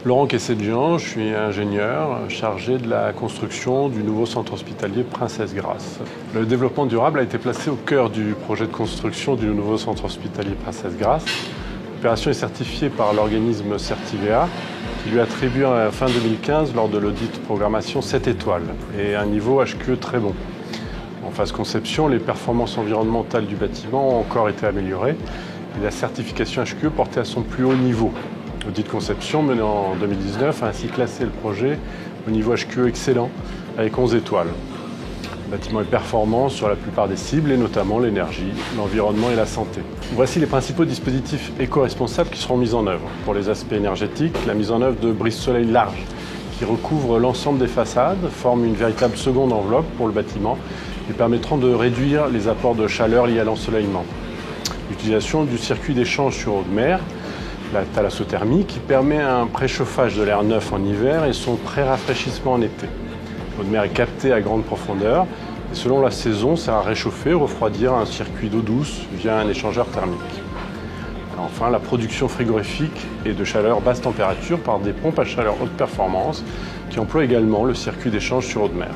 Laurent Quesset-Jean, je suis ingénieur chargé de la construction du nouveau centre hospitalier Princesse Grasse. Le développement durable a été placé au cœur du projet de construction du nouveau centre hospitalier Princesse Grasse. L'opération est certifiée par l'organisme Certivea, qui lui attribue à fin 2015, lors de l'audit de programmation, 7 étoiles et un niveau HQE très bon. En phase conception, les performances environnementales du bâtiment ont encore été améliorées et la certification HQE portée à son plus haut niveau. L'audit de conception mené en 2019 a ainsi classé le projet au niveau HQE excellent avec 11 étoiles. Le bâtiment est performant sur la plupart des cibles et notamment l'énergie, l'environnement et la santé. Voici les principaux dispositifs éco-responsables qui seront mis en œuvre. Pour les aspects énergétiques, la mise en œuvre de brise-soleil larges qui recouvrent l'ensemble des façades, forment une véritable seconde enveloppe pour le bâtiment et permettront de réduire les apports de chaleur liés à l'ensoleillement. L'utilisation du circuit d'échange sur eau de mer, la thalassothermie, qui permet un préchauffage de l'air neuf en hiver et son pré-rafraîchissement en été. L'eau de mer est captée à grande profondeur et selon la saison sert à réchauffer ou refroidir un circuit d'eau douce via un échangeur thermique. Enfin, la production frigorifique et de chaleur basse température par des pompes à chaleur haute performance qui emploient également le circuit d'échange sur eau de mer.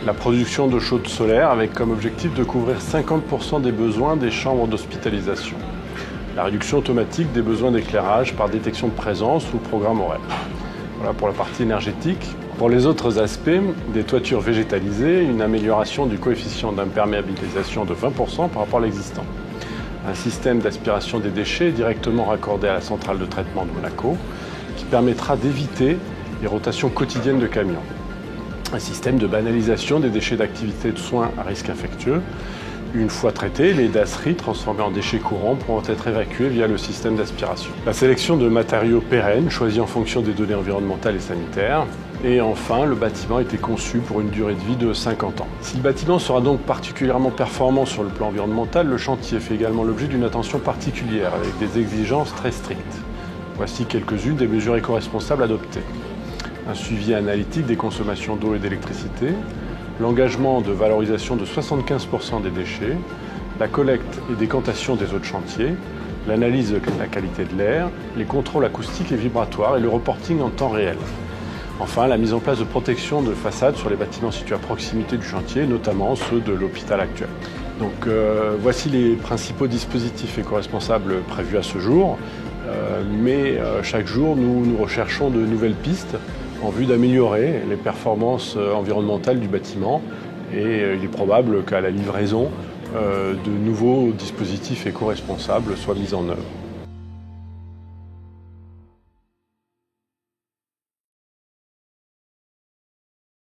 La production d'eau chaude solaire avec comme objectif de couvrir 50% des besoins des chambres d'hospitalisation. La réduction automatique des besoins d'éclairage par détection de présence ou programme horaire. Voilà pour la partie énergétique. Pour les autres aspects, des toitures végétalisées, une amélioration du coefficient d'imperméabilisation de 20% par rapport à l'existant. Un système d'aspiration des déchets directement raccordé à la centrale de traitement de Monaco qui permettra d'éviter les rotations quotidiennes de camions. Un système de banalisation des déchets d'activité de soins à risque infectieux. Une fois traités, les dasseries transformées en déchets courants pourront être évacuées via le système d'aspiration. La sélection de matériaux pérennes, choisis en fonction des données environnementales et sanitaires. Et enfin, le bâtiment a été conçu pour une durée de vie de 50 ans. Si le bâtiment sera donc particulièrement performant sur le plan environnemental, le chantier fait également l'objet d'une attention particulière avec des exigences très strictes. Voici quelques-unes des mesures éco-responsables adoptées. Un suivi analytique des consommations d'eau et d'électricité, l'engagement de valorisation de 75% des déchets, la collecte et décantation des eaux de chantier, l'analyse de la qualité de l'air, les contrôles acoustiques et vibratoires et le reporting en temps réel. Enfin, la mise en place de protection de façade sur les bâtiments situés à proximité du chantier, notamment ceux de l'hôpital actuel. Donc voici les principaux dispositifs éco-responsables prévus à ce jour, mais chaque jour nous recherchons de nouvelles pistes en vue d'améliorer les performances environnementales du bâtiment et il est probable qu'à la livraison de nouveaux dispositifs éco-responsables soient mis en œuvre.